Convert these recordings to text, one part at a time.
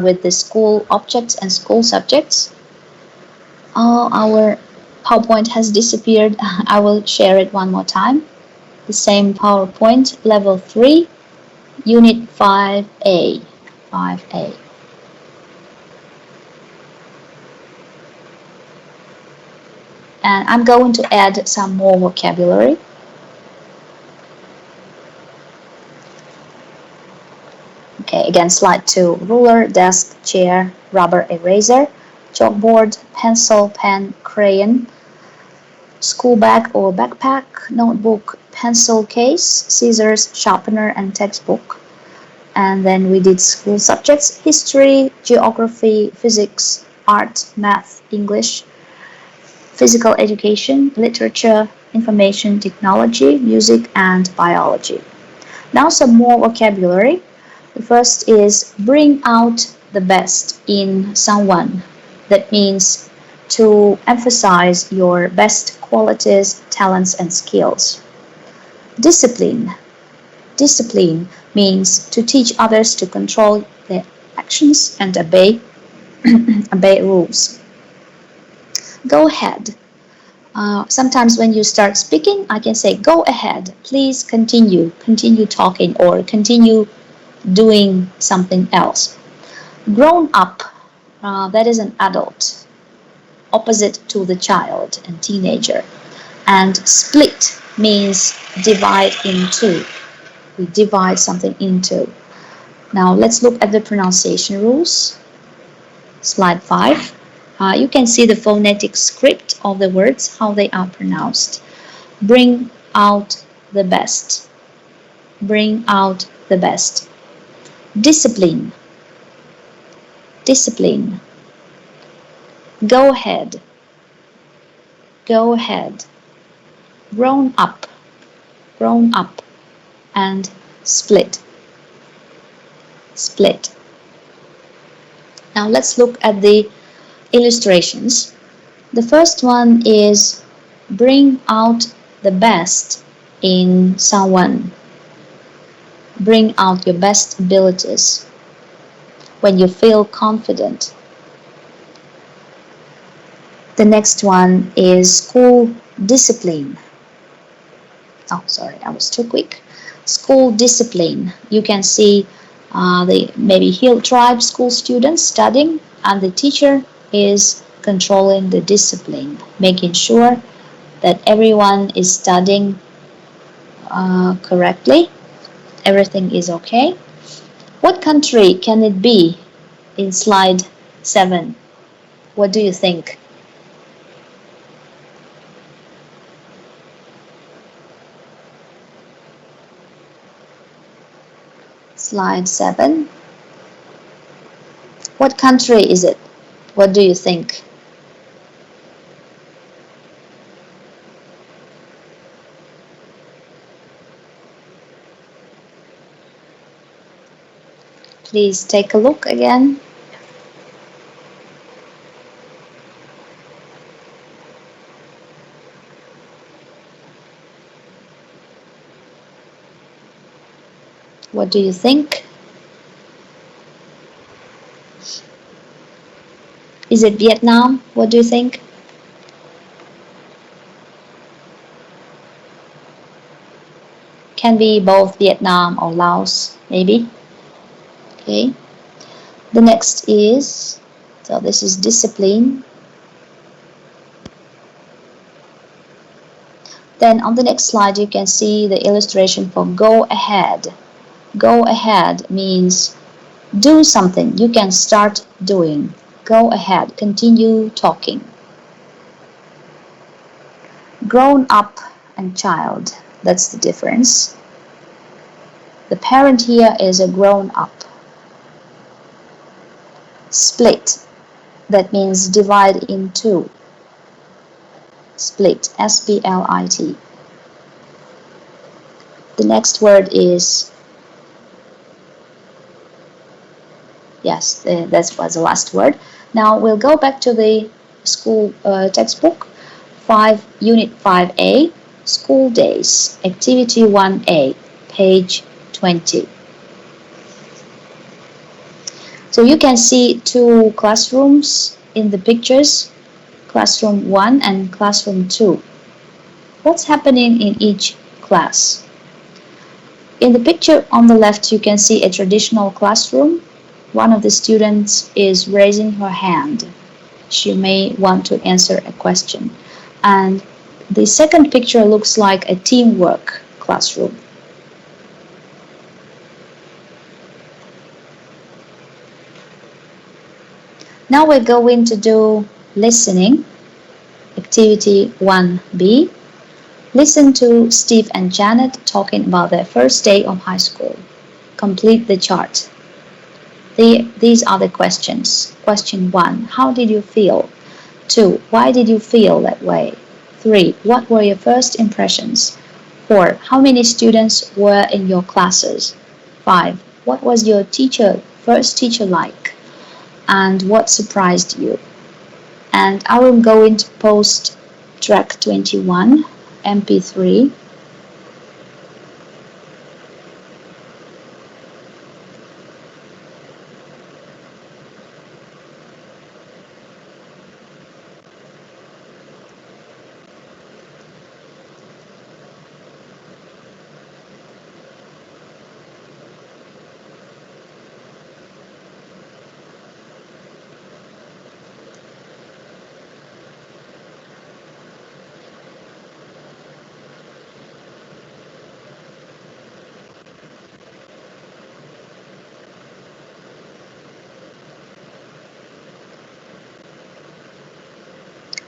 done with the school objects and school subjects. Our PowerPoint has disappeared. I will share it one more time. The same PowerPoint, level 3, unit 5A. 5A. And I'm going to add some more vocabulary. Okay, again, slide 2. Ruler, desk, chair, rubber eraser, chalkboard, pencil, pen, crayon, school bag or backpack, notebook, pencil case, scissors, sharpener, and textbook. And then we did school subjects: history, geography, physics, art, math, English, physical education, literature, information technology, music, and biology. Now some more vocabulary. The first is bring out the best in someone. That means to emphasize your best qualities, talents, and skills. Discipline. Discipline means to teach others to control their actions and obey rules. Go ahead. Sometimes when you start speaking, I can say, go ahead, please continue talking, or continue doing something else. Grown up, that is an adult, opposite to the child and teenager. And split means divide into. We divide something into. Now let's look at the pronunciation rules. Slide 5. You can see the phonetic script of the words, how they are pronounced. Bring out the best. Bring out the best. Discipline. Discipline. Go ahead. Go ahead. Grown up. Grown up. And split. Split. Now let's look at the illustrations. The first one is bring out the best in someone. Bring out your best abilities when you feel confident. The next one is school discipline. Oh, sorry, I was too quick. School discipline. You can see the maybe Hill tribe school students studying, and the teacher is controlling the discipline, making sure that everyone is studying correctly. Everything is okay. What country can it be in slide 7? What do you think? Slide 7. What country is it? What do you think? Please take a look again. What do you think? Is it Vietnam? What do you think? Can be both Vietnam or Laos, maybe. Okay. The next is, so this is discipline. Then on the next slide you can see the illustration for go ahead. Go ahead means do something. You can start doing. Go ahead, continue talking. Grown up and child, that's the difference. The parent here is a grown up. Split, that means divide in two. Split, S-P-L-I-T. The next word is, yes, that was the last word. Now we'll go back to the school textbook, Unit 5A, School Days, Activity 1A, page 20. So you can see two classrooms in the pictures, classroom 1 and classroom 2. What's happening in each class? In the picture on the left, you can see a traditional classroom. One of the students is raising her hand. She may want to answer a question. And the second picture looks like a teamwork classroom. Now we're going to do listening, activity 1B. Listen to Steve and Janet talking about their first day of high school. Complete the chart. These are the questions. Question 1. How did you feel? 2. Why did you feel that way? 3. What were your first impressions? 4. How many students were in your classes? 5. What was your first teacher like? And what surprised you? And I will go into post track 21 MP3.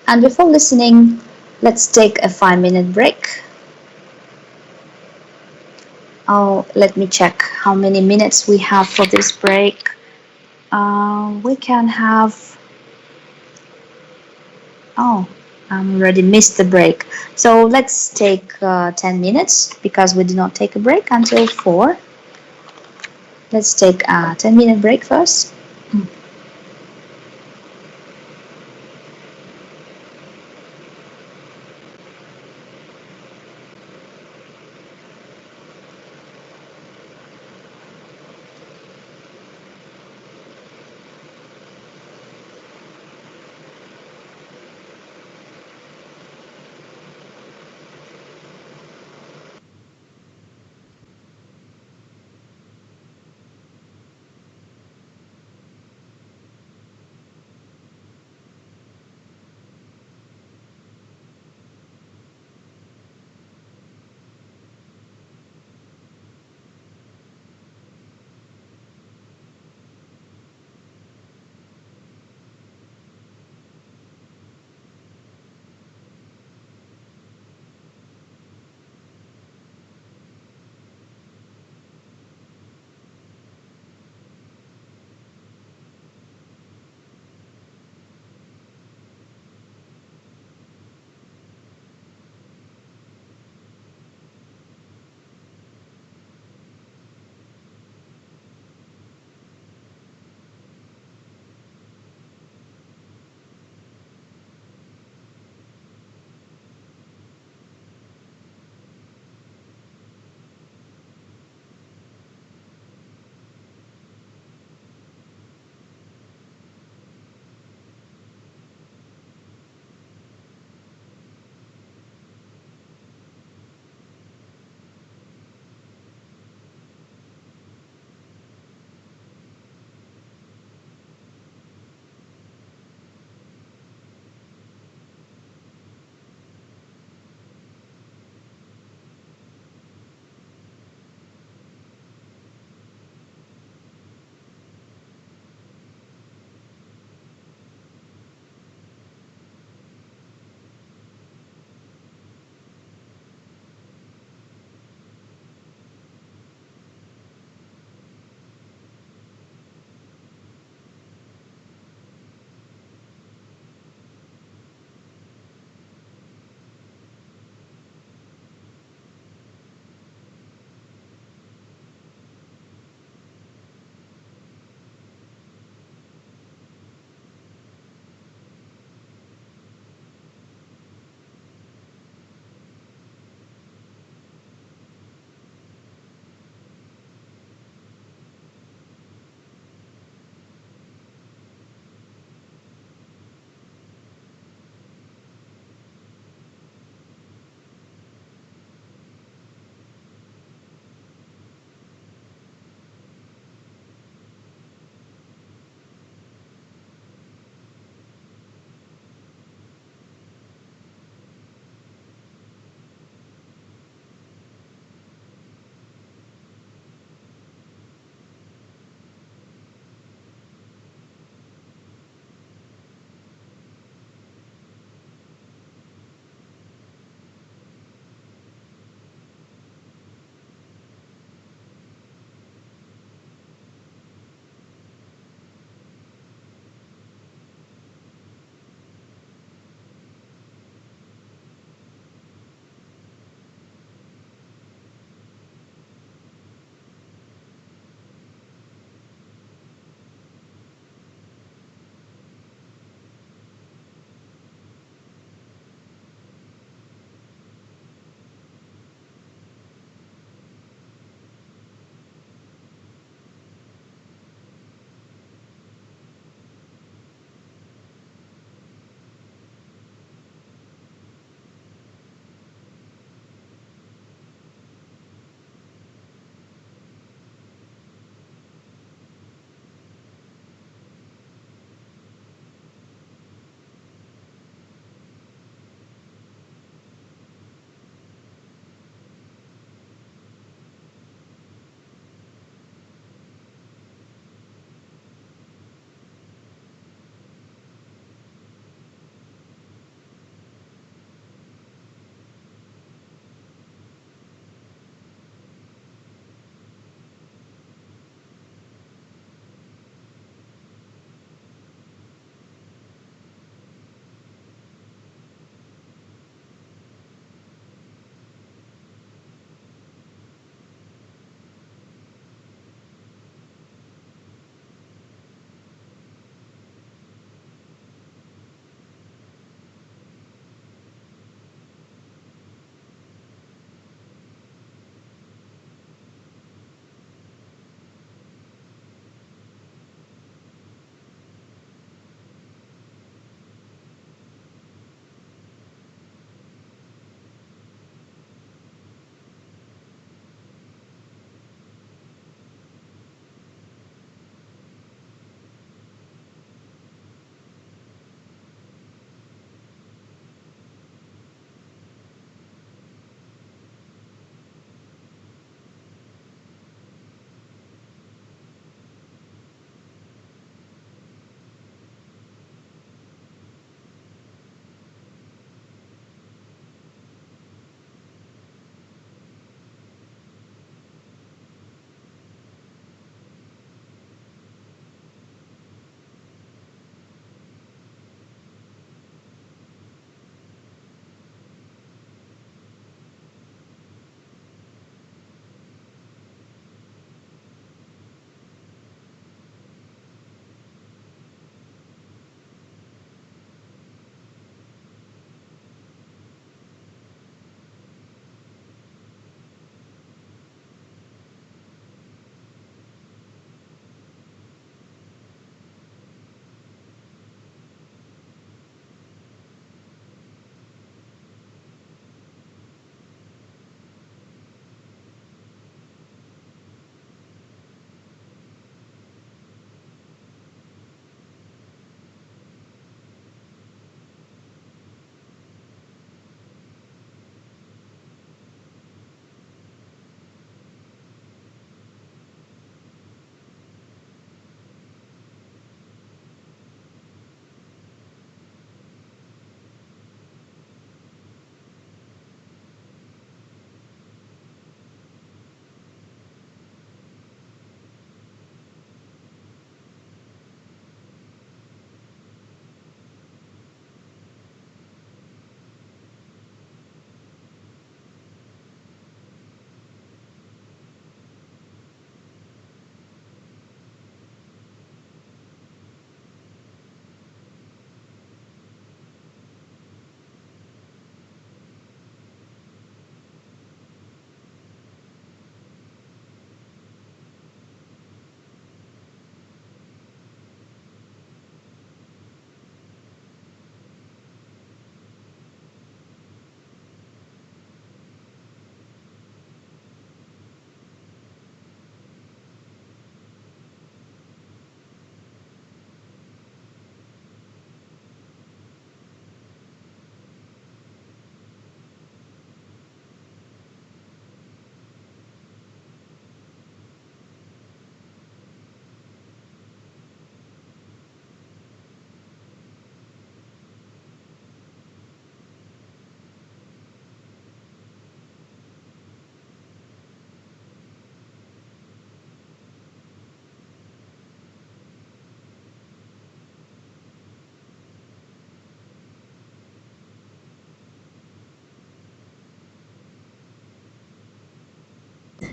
And before listening, let's take a 5-minute break. Oh, let me check how many minutes we have for this break. We can have... Oh, I already missed the break. So let's take 10 minutes because we did not take a break until 4. Let's take a 10-minute break first.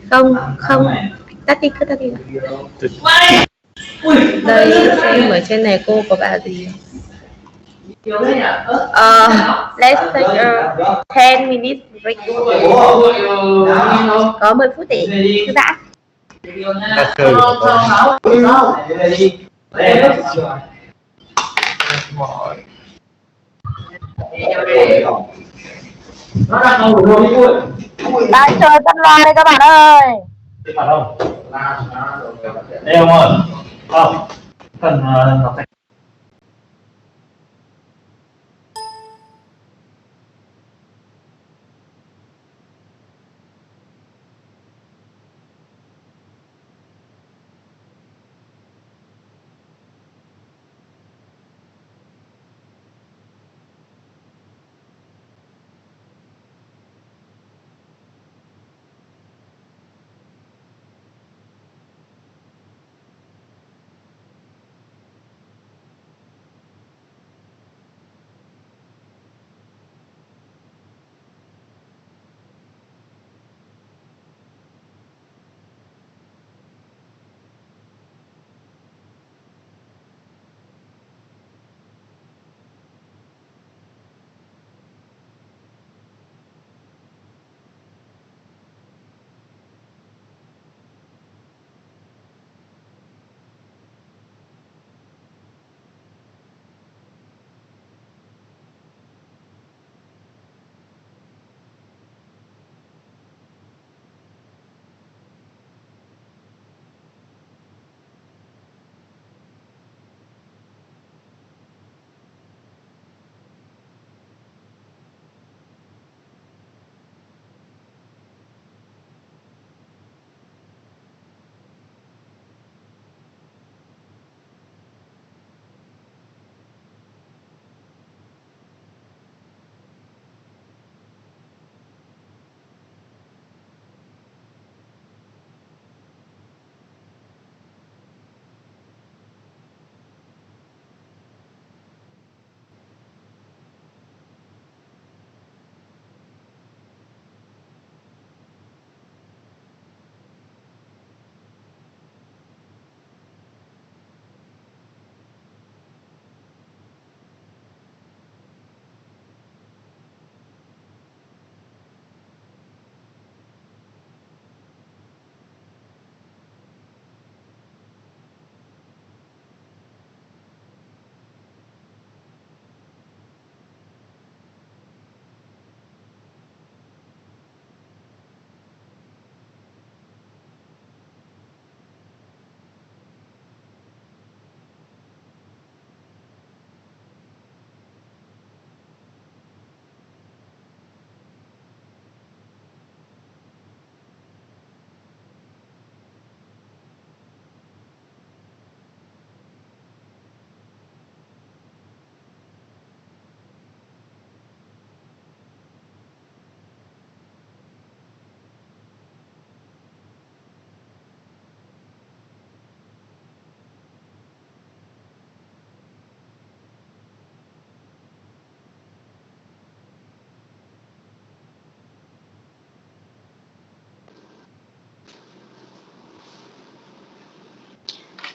Không, tắt đi, cứ tắt đi. Đây, xem ở trên này cô có bảo gì. Let's take a 10 minutes break. Có 10 phút để thư giãn. Ta chơi Đang chơi tân loa đây các bạn ơi. Đây ông ơi. Không. Cần ngọc thạch.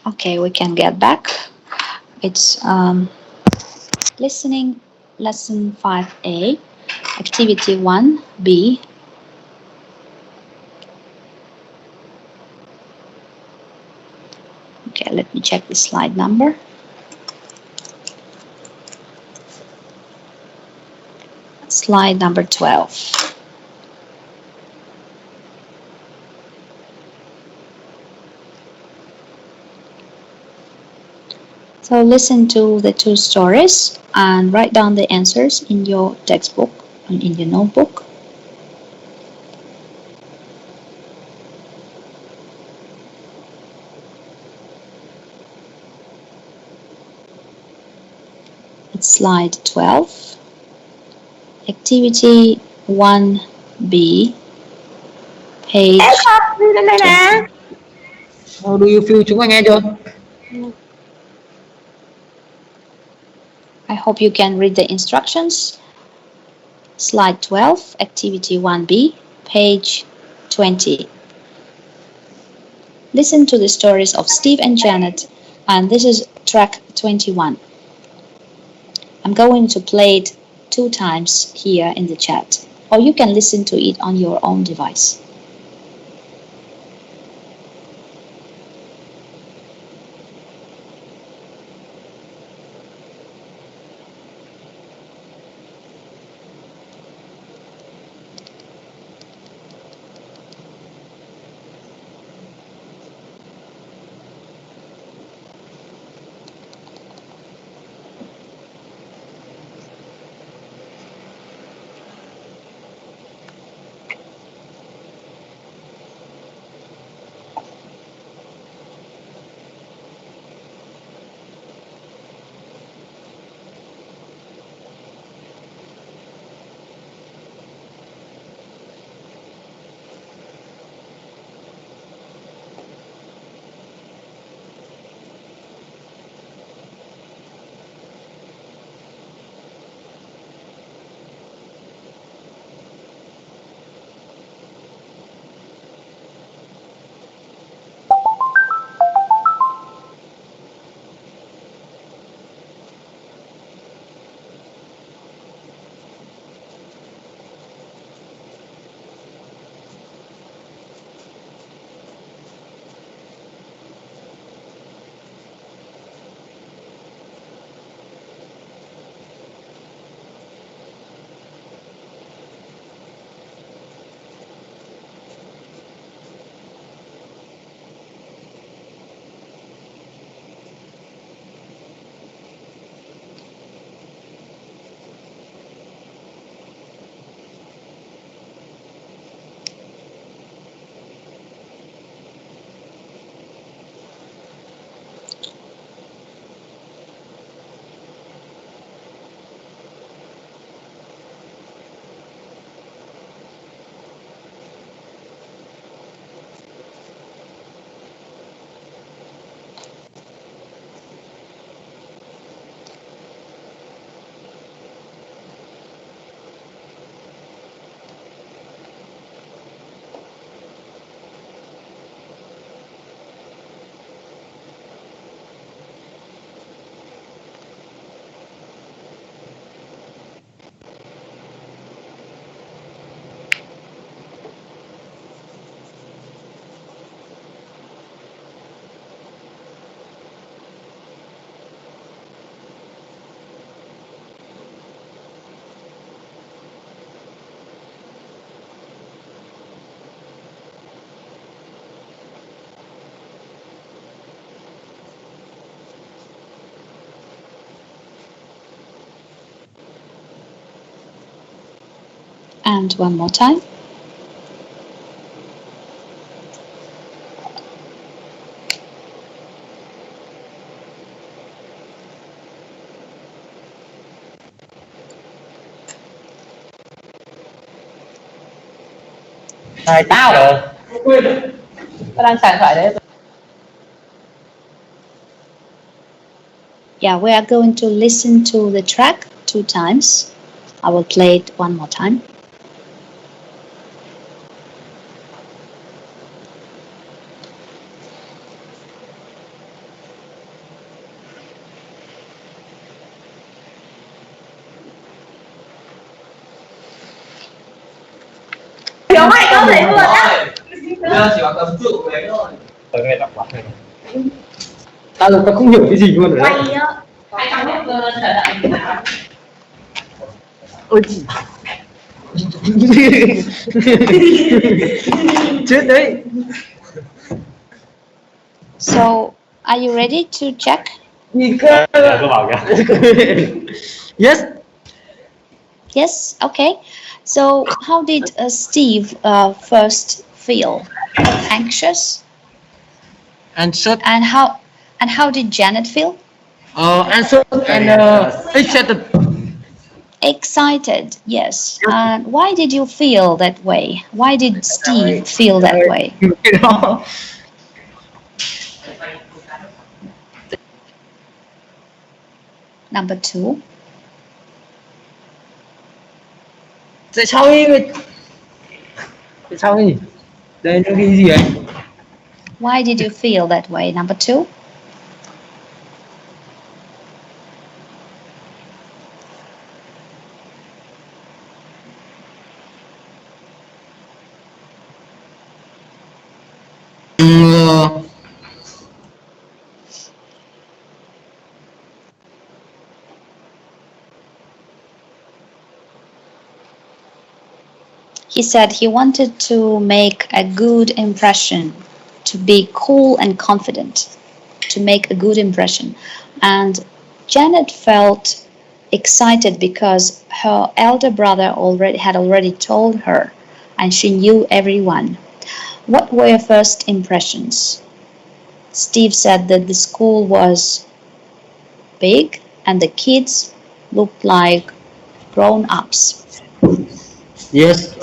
Okay, we can get back. It's listening lesson 5A, activity 1B. Okay, let me check the slide number. Slide number 12. So listen to the two stories and write down the answers in your textbook and in your notebook. It's slide 12. Activity 1B, page 20. How do you feel? Chúng anh nghe chưa? I hope you can read the instructions. Slide 12, activity 1B, page 20. Listen to the stories of Steve and Janet, and this is track 21. I'm going to play it 2 times here in the chat, or you can listen to it on your own device. And one more time. Này tao rồi. Tao đang xài điện thoại đấy. Yeah, we are going to listen to the track 2 times. I will play it one more time. Kiểu mày có thể luôn á. Giờ chỉ có tấm trụ đấy thôi. Tớ nghe đọc quá. Tao không hiểu cái gì luôn rồi đấy. Quay á. 200 mét trở lại. Ôi chết đấy. So, are you ready to check? Yes. Yes, okay. So, how did Steve first feel? Anxious? Anxious. And how did Janet feel? Anxious and excited. Excited, yes. And why did you feel that way? Why did Steve feel that way? Number 2. Tại sao đi? Tại sao đi? Đây nó ghi gì ấy? Why did you feel that way? Number 2. He said he wanted to make a good impression, to be cool and confident, to make a good impression. And Janet felt excited because her elder brother had already told her, and she knew everyone. What were your first impressions? Steve said that the school was big and the kids looked like grown-ups. Yes.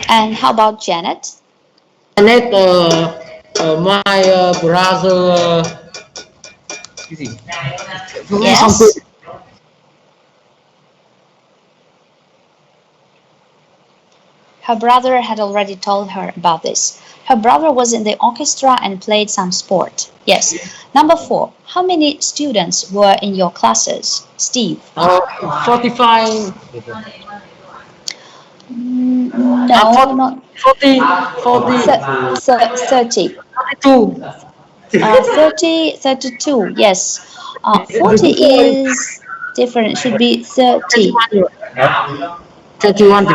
And how about Janet? Janet, my brother. Cái gì? Yes. Her brother had already told her about this. Her brother was in the orchestra and played some sport. Yes. Number 4. How many students were in your classes, Steve? 45. No, not 40. 30. 42. 32. Yes. 40 is different. It should be 30. 31.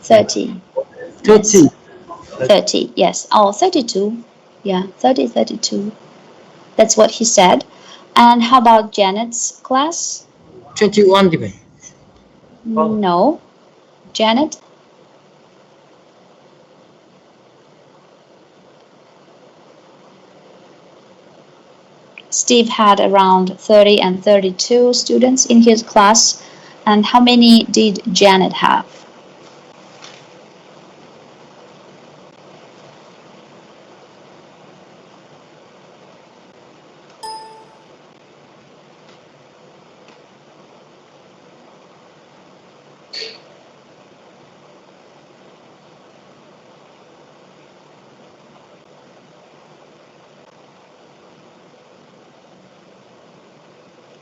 30. 30. 30. Yes. Oh, 32. Yeah, 30, 32. That's what he said. And how about Janet's class? 21. No. Janet? Steve had around 30 and 32 students in his class. And how many did Janet have?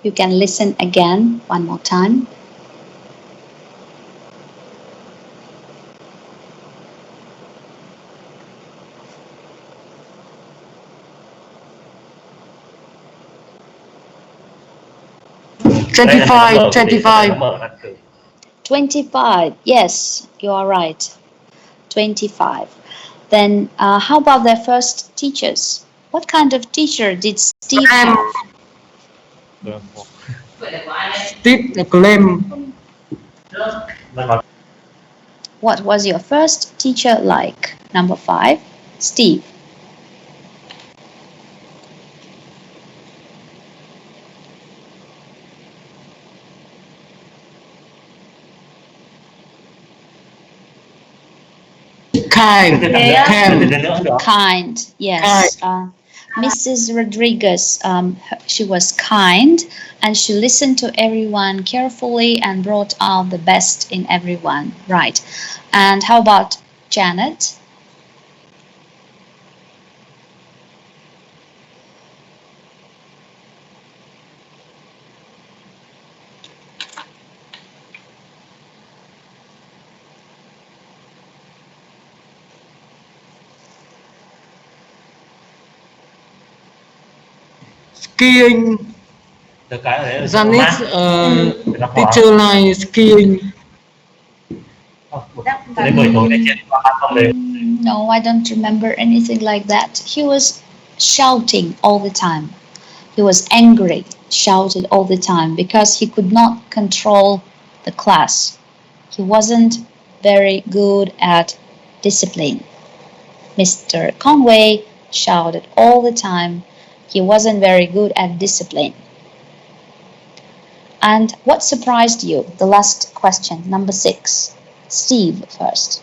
You can listen again one more time. Twenty-five. 25. Yes, you are right. 25. Then how about their first teachers? What kind of teacher did Steve have? Steve claim. What was your first teacher like? Number 5, Steve. Kind, yes. Mrs. Rodriguez, she was kind and she listened to everyone carefully and brought out the best in everyone. Right. And how about Janet? Skiing. Janice teacher like skiing. No, I don't remember anything like that. He was shouting all the time. He was angry, shouted all the time because he could not control the class. He wasn't very good at discipline. Mr. Conway shouted all the time. He wasn't very good at discipline. And what surprised you? The last question, number 6. Steve first.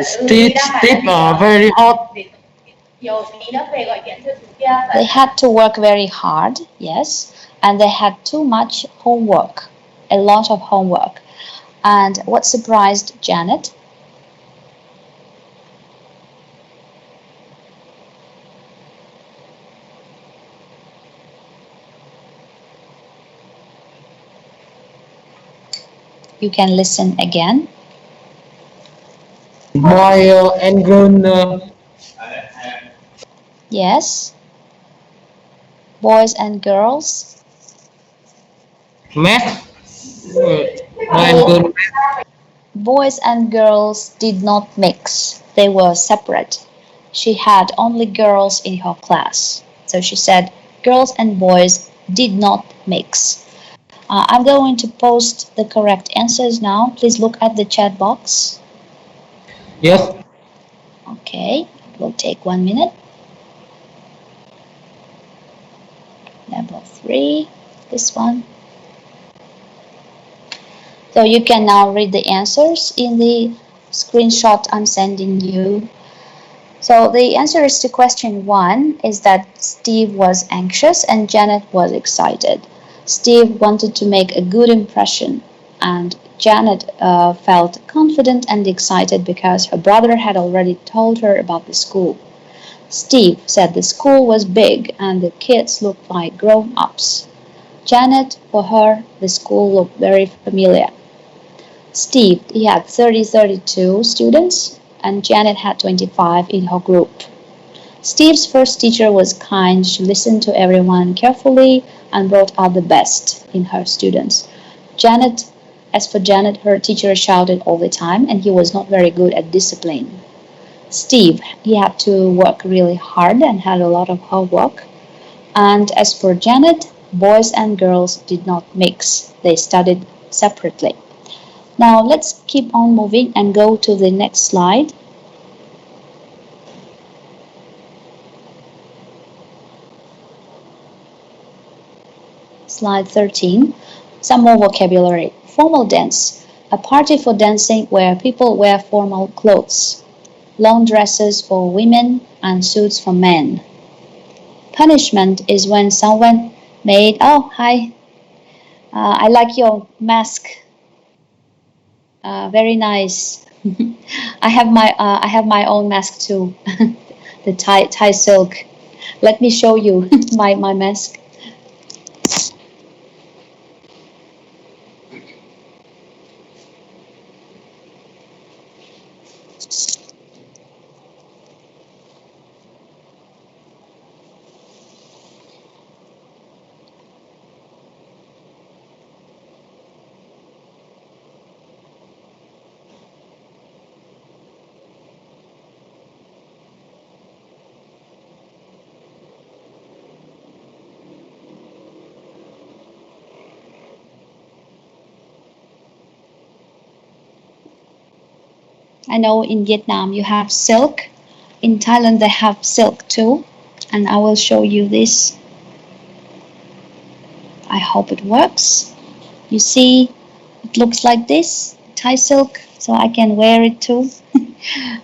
Steve are very hot. They had to work very hard, yes, and they had too much homework, a lot of homework. And what surprised Janet? You can listen again. Boy and girl. Yes. Boys and girls. Math. Boy and girl. Boys and girls did not mix. They were separate. She had only girls in her class. So she said, girls and boys did not mix. I'm going to post the correct answers now. Please look at the chat box. Yes. Okay, it will take 1 minute. Level 3, this one. So you can now read the answers in the screenshot I'm sending you. So the answers to question 1 is that Steve was anxious and Janet was excited. Steve wanted to make a good impression, and Janet felt confident and excited because her brother had already told her about the school. Steve said the school was big and the kids looked like grown-ups. Janet, for her, the school looked very familiar. Steve, he had 32 students, and Janet had 25 in her group. Steve's first teacher was kind. She listened to everyone carefully and brought out the best in her students. As for Janet, her teacher shouted all the time, and he was not very good at discipline. Steve, he had to work really hard and had a lot of homework. And as for Janet, boys and girls did not mix. They studied separately. Now let's keep on moving and go to the next slide. Slide 13. Some more vocabulary. Formal dance. A party for dancing where people wear formal clothes. Long dresses for women and suits for men. Punishment is when someone made... Oh, hi. I like your mask. Very nice. I have my own mask too. The Thai silk. Let me show you my mask. I know in Vietnam you have silk. In Thailand they have silk too. And I will show you this. I hope it works. You see, it looks like this, Thai silk, so I can wear it too.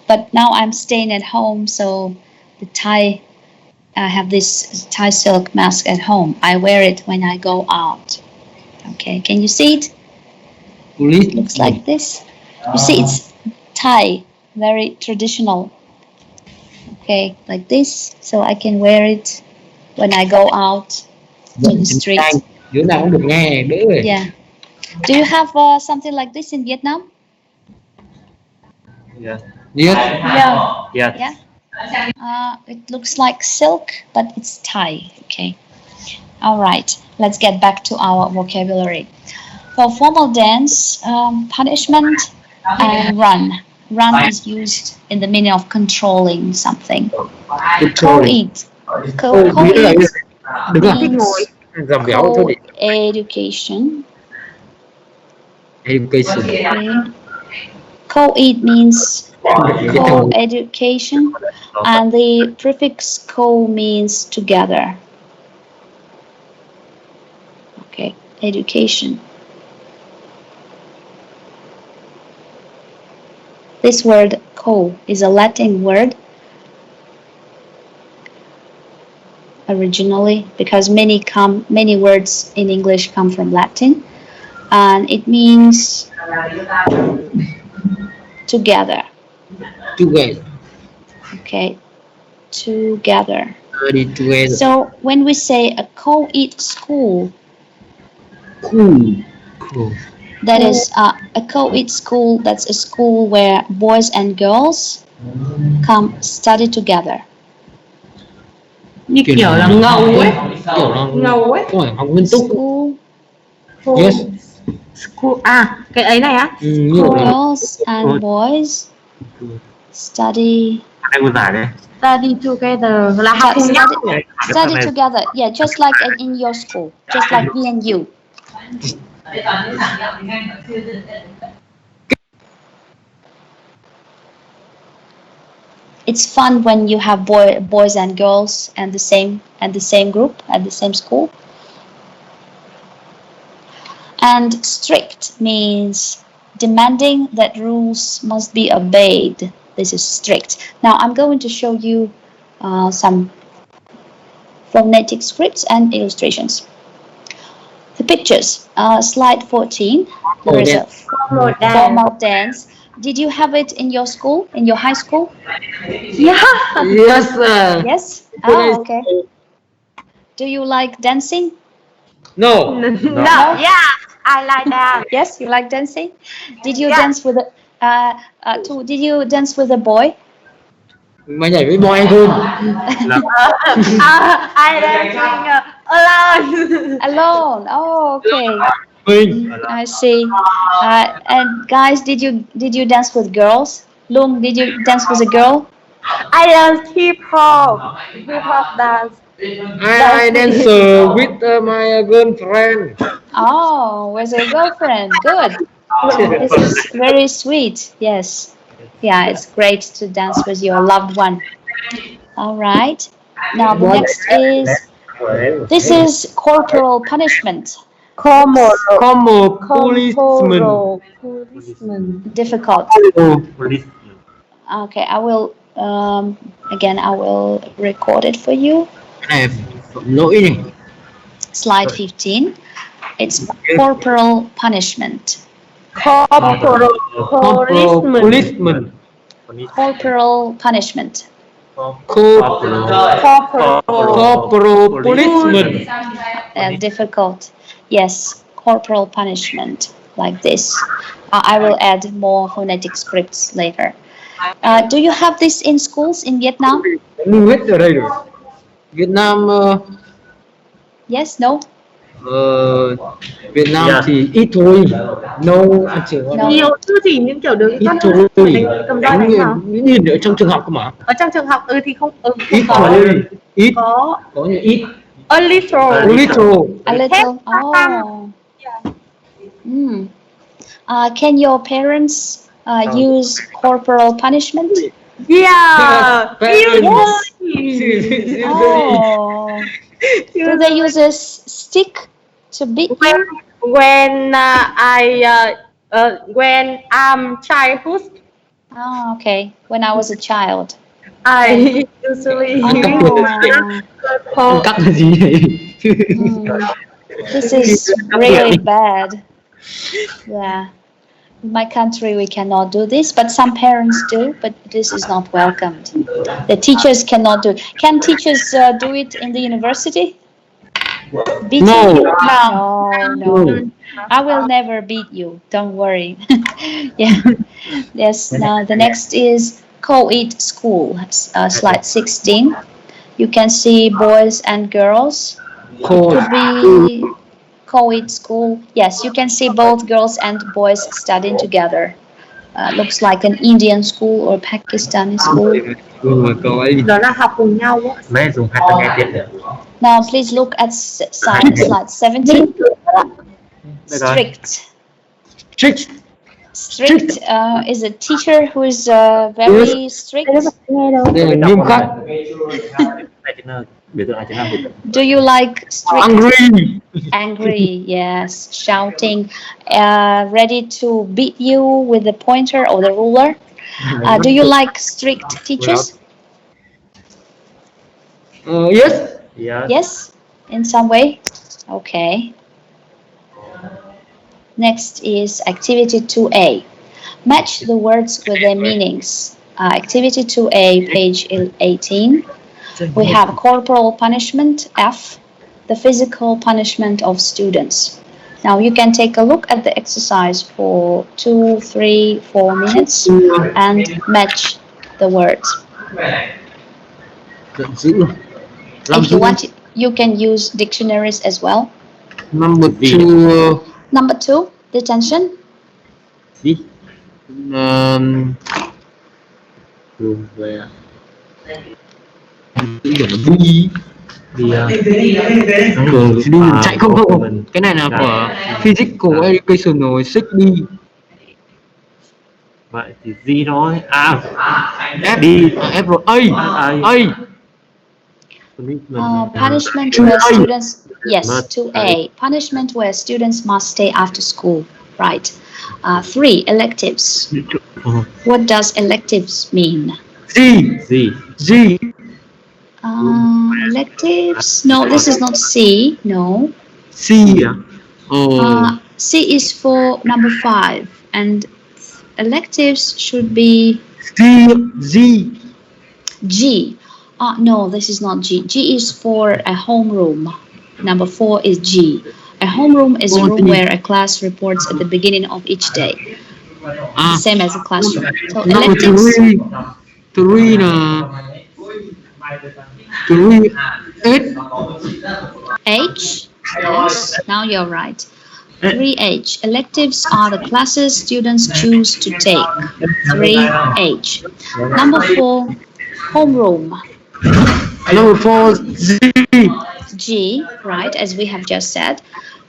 But now I'm staying at home, so I have this Thai silk mask at home. I wear it when I go out. Okay, can you see it? It looks like this. You see, it's Thai, very traditional. Okay, like this, so I can wear it when I go out in the street. Yeah. Do you have something like this in Vietnam? Yeah. Yeah. Yeah. It looks like silk, but it's Thai. Okay. All right. Let's get back to our vocabulary. For formal dance, punishment and run. Run is used in the meaning of controlling something. Co-ed. Co-ed means co-education. Okay. Co-ed means co-education, and the prefix co means together. Okay, education. This word co is a Latin word originally, because many words in English come from Latin, and it means together. Together. Okay, together. Study together. So when we say a co-ed school, Cool. that is a co-ed school. That's a school where boys and girls come study together. Như kiểu là ngầu ấy. Kiểu là Ngầu ấy. phải học nghiêm túc. School Yes. School. À, cái ấy này á. Nhiều là girls and boys study Anh muốn giải đây. Study together là học cùng nhau. study together. Yeah, just like in your school, just like me and you. It's fun when you have boys and girls and the same group at the same school. And strict means demanding that rules must be obeyed. This is strict. Now I'm going to show you some phonetic scripts and illustrations. The pictures. Slide 14. There is a formal dance. Did you have it in your school, in your high school? Yeah. Yes. Yes? Oh, okay. Do you like dancing? No. No. Yeah, I like that. Yes, you like dancing? Did you dance with did you dance with a boy? Mày nhảy với boy hơn. I dancing alone. Alone. Oh, okay. Mình. I see. And guys, did you dance with girls? Lung, did you dance with a girl? I dance hip hop dance. I dance with my girlfriend. Oh, with a girlfriend. Good. This is very sweet. Yes. Yeah, it's great to dance with your loved one. All right. Now the next is, this is corporal punishment. Como policeman. Difficult. Okay, I will again I will record it for you. Này, lỗi này. Slide 15. It's corporal punishment. Corporal Policeman. Corporal punishment. Corporal policeman. Difficult. Yes, corporal punishment, like this. I will add more phonetic scripts later. Do you have this in schools in Vietnam? Nu hết ở đây rồi. Việt Nam Yes, no? Việt Nam thì ít thôi. No, anh chỉ No. Nhiều chứ gì, những kiểu được ít con thôi. cầm roi đánh nào. Nhìn ở trong trường học cơ mà. Ở trong trường học thì không Ít có. thôi. Ít. Có Như ít. a little. A little. A little. Oh. Can your parents use corporal punishment? Yeah. Yes. Oh. Do they use a stick to beat you? When when I'm childhood, Oh, okay. When I was a child. I usually Oh. Cắt là gì vậy? This is really bad. Yeah. In my country, we cannot do this, but some parents do, but this is not welcomed. The teachers cannot do it. Can teachers do it in the university? Beating No. you? No. I will never beat you. Don't worry. Yeah. Yes. Now the next is co-ed school. Slide 16. You can see boys and girls. Could be co-ed school. Yes, you can see both girls and boys studying together. Looks like an Indian school or Pakistani school. đó là học cùng nhau á. Mấy dùng hai tai nghe tiếng được. Now please look at slide 17. Strict. Strict is a teacher who is very strict. Nghiêm khắc. Do you like strict? Angry. Angry, yes. Shouting, ready to beat you with the pointer or the ruler. Do you like strict teachers? Yes. Yes. Yes, in some way. Okay. Next is activity 2A. Match the words with their meanings. Activity 2A, page 18. We have corporal punishment, F, the physical punishment of students. Now you can take a look at the exercise for 2, 3, 4 minutes and match the words. Giận dữ luôn. If you want, you can use dictionaries as well. Number two. Number 2, detention. Gì? Đường về. Tự nhiên nó vui. Đi Đi chạy không. Cái này là của physical education rồi, 6B. Vậy thì gì thôi. F đi. F rồi. A. Punishment where students, yes, 2A. Punishment where students must stay after school. Right. 3, electives. What does electives mean? G. Electives. No, this is not C. No. C. C is for number 5, and electives should be G. No, this is not G. G is for a homeroom. Number 4 is G. A homeroom is a room where a class reports at the beginning of each day. Same as a classroom. So electives. 3 là 3 H. Yes, now you're right. 3H. Electives are the classes students choose to take. 3H. Number 4, homeroom. Number 4 G, right, as we have just said.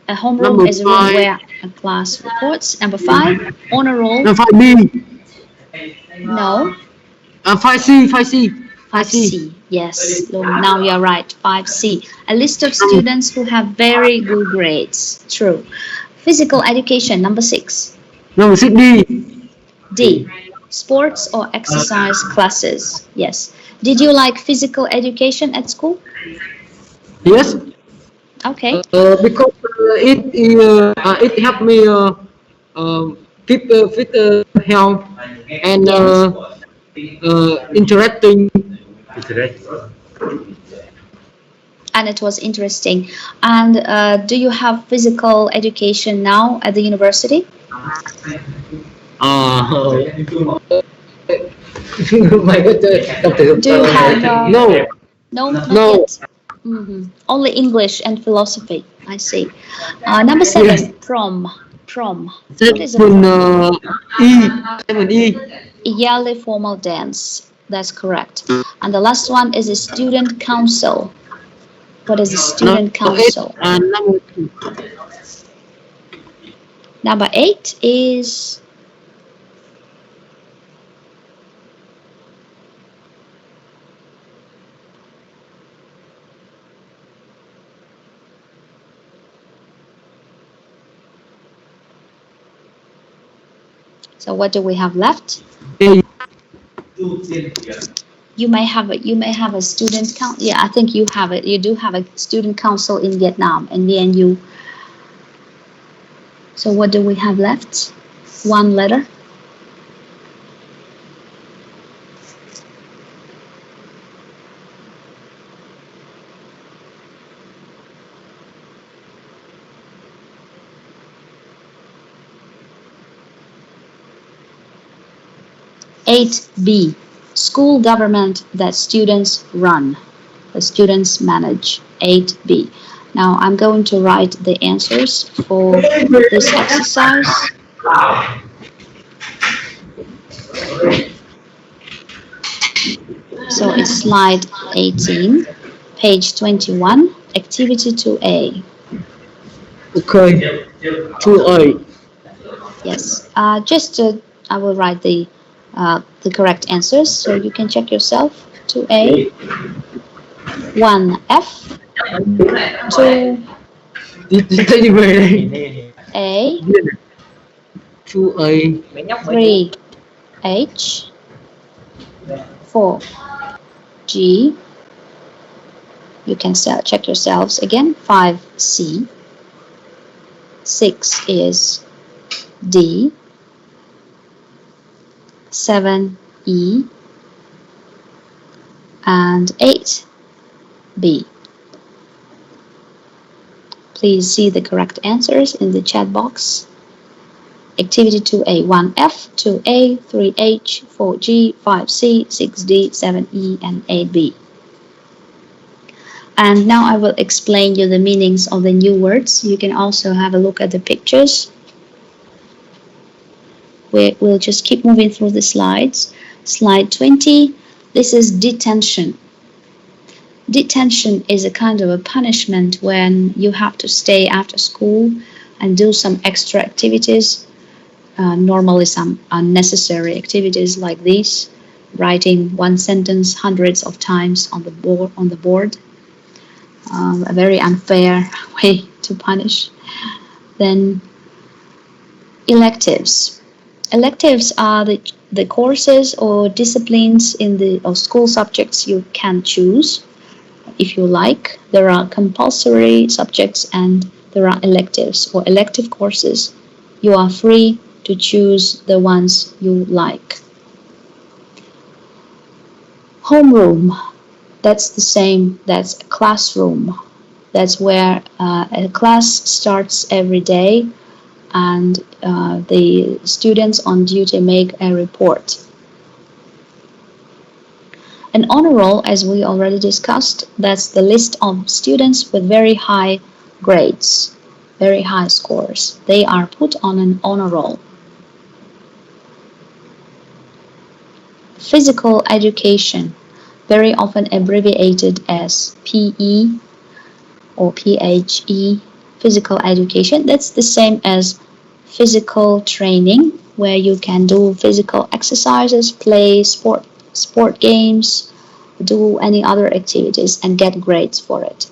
A homeroom is a room where a class reports. Number 5, honor roll. Number 5B. No. 5C. 5C. Yes, now you're right. 5C. A list of students who have very good grades. True. Physical education. Number 6. Number 6D. D. Sports or exercise classes. Yes. Did you like physical education at school? Yes. Okay. Because it helped me keep fit health and interacting. And it was interesting. And do you have physical education now at the university? Do you have No. No, not yet. Only English and philosophy. I see. Number 7, prom. What is a prom? 7E. Yearly formal dance. That's correct. And the last one is a student council. What is a student council? Number 2. Number 8 is so what do we have left? You may have a student council. Yeah, I think you have it. You do have a student council in Vietnam, and me and you. So what do we have left? One letter. (8B). School government that students run. The students manage. 8B. Now I'm going to write the answers for this exercise. So it's slide 18, page 21, activity 2A. Okay. 2A. Yes. I will write the correct answers so you can check yourself. 2A, 1F, 2A, 2A, 3H, 4G, You can check yourselves again. 5C. 6 is D. 7E. And 8B. Please see the correct answers in the chat box. Activity 2A, 1F, 2A, 3H, 4G, 5C, 6D, 7E, and 8B. And now I will explain you the meanings of the new words. You can also have a look at the pictures. We'll just keep moving through the slides. Slide 20, this is detention. Detention is a kind of a punishment when you have to stay after school and do some extra activities. Normally some unnecessary activities like these, writing one sentence hundreds of times on the board. A very unfair way to punish. Then electives. Electives are the courses or disciplines or school subjects you can choose if you like. There are compulsory subjects and there are electives or elective courses. You are free to choose the ones you like. Homeroom, that's the same, that's a classroom. That's where a class starts every day and the students on duty make a report. An honor roll, as we already discussed, that's the list of students with very high grades, very high scores. They are put on an honor roll. Physical education, very often abbreviated as PE or PHE, physical education. That's the same as physical training, where you can do physical exercises, play sport games, do any other activities and get grades for it.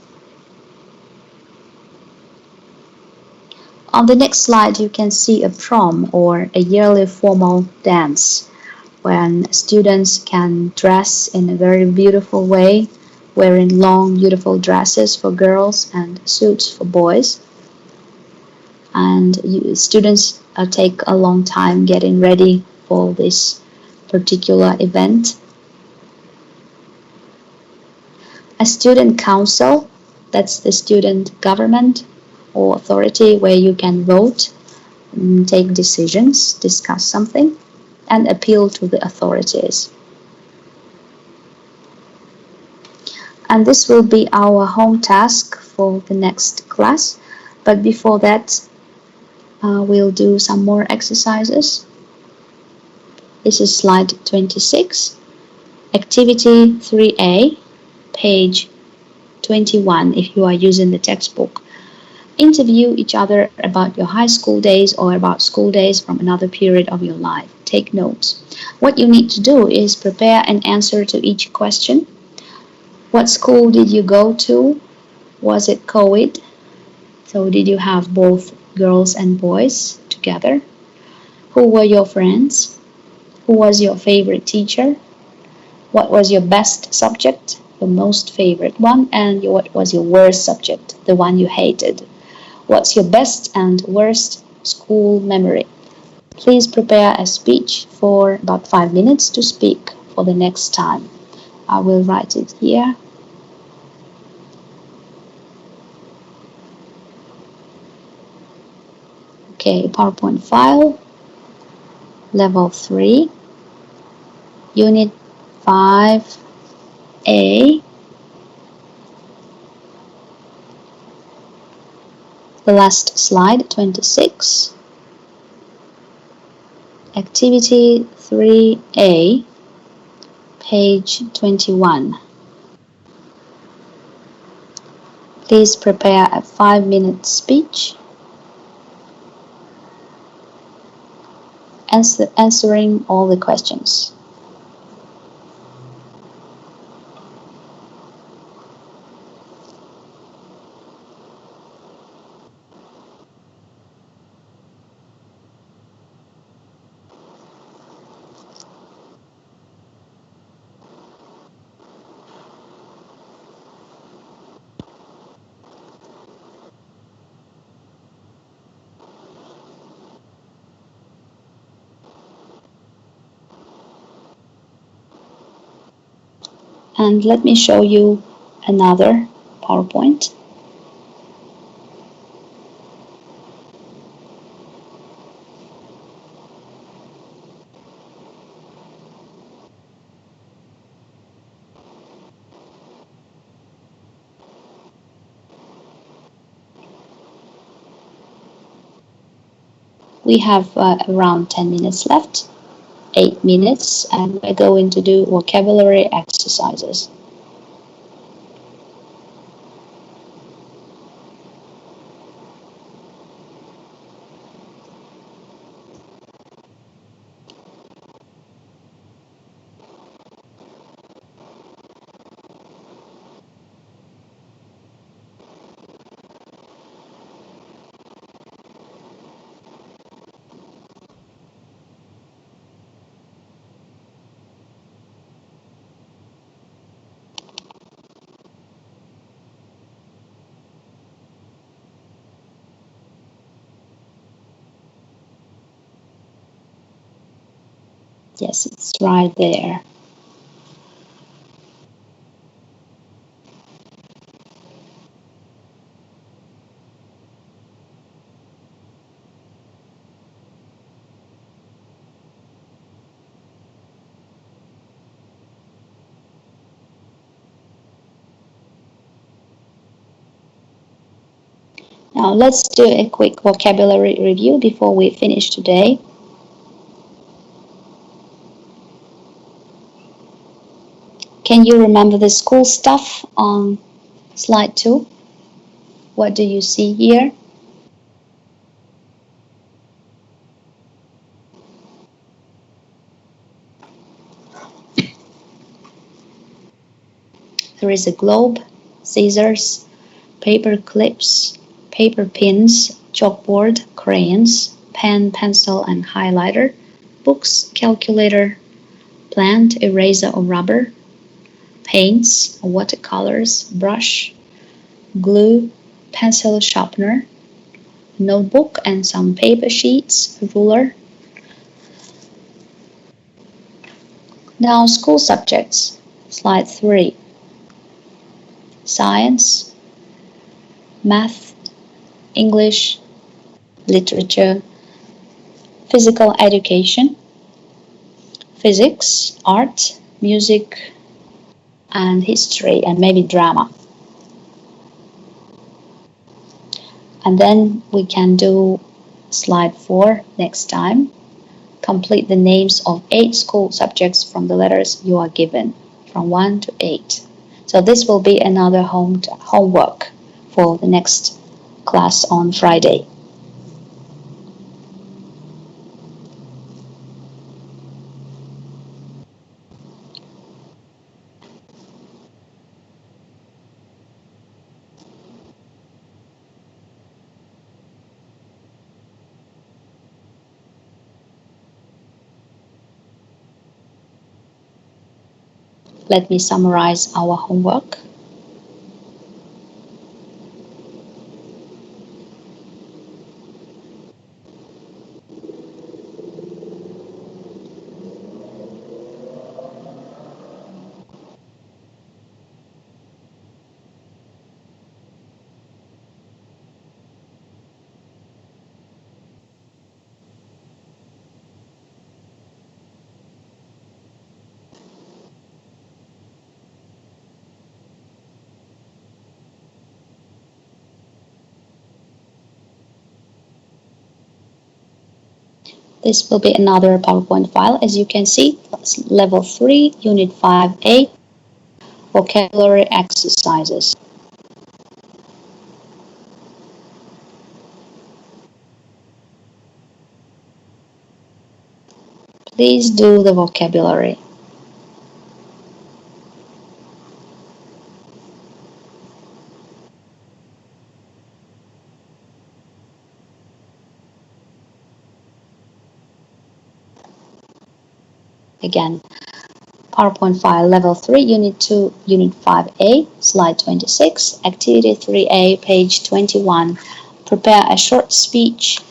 On the next slide you can see a prom or a yearly formal dance, when students can dress in a very beautiful way, wearing long beautiful dresses for girls and suits for boys. And students take a long time getting ready for this particular event. A student council, that's the student government or authority where you can vote, take decisions, discuss something, and appeal to the authorities. And this will be our home task for the next class. But before that, we'll do some more exercises. This is slide 26. Activity 3A, page 21 if you are using the textbook. Interview each other about your high school days or about school days from another period of your life. Take notes. What you need to do is prepare an answer to each question. What school did you go to? Was it co-ed? So did you have both girls and boys together? Who were your friends? Who was your favorite teacher? What was your best subject, your most favorite one? And what was your worst subject, the one you hated? What's your best and worst school memory? Please prepare a speech for about 5 minutes to speak for the next time. I will write it here. Okay, PowerPoint file, level 3, unit 5A. The last slide, 26. Activity 3A, page 21. Please prepare a 5-minute speech answering all the questions. And let me show you another PowerPoint. We have around 10 minutes left, 8 minutes, and we're going to do vocabulary exercises. Yes, it's right there. Now let's do a quick vocabulary review before we finish today. Can you remember the school stuff on slide 2? What do you see here? There is a globe, scissors, paper clips, paper pins, chalkboard, crayons, pen, pencil and highlighter, books, calculator, plant, eraser or rubber, paints, watercolors, brush, glue, pencil sharpener, notebook and some paper sheets, ruler. Now school subjects, slide 3. Science, math, English, literature, physical education, physics, art, music, and history, and maybe drama. And then we can do slide 4 next time. Complete the names of 8 school subjects from the letters you are given, from 1 to 8. So this will be another homework for the next class on Friday. Let me summarize our homework. This will be another PowerPoint file. As you can see, level 3, unit 5A, vocabulary exercises. Please do the vocabulary. Again, PowerPoint file level 3, unit 2, unit 5A, slide 26, activity 3A, page 21. Prepare a short speech,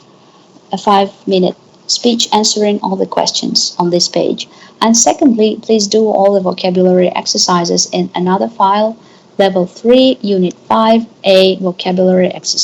a 5-minute speech answering all the questions on this page. And secondly, please do all the vocabulary exercises in another file, Level 3, Unit 5, A vocabulary exercise.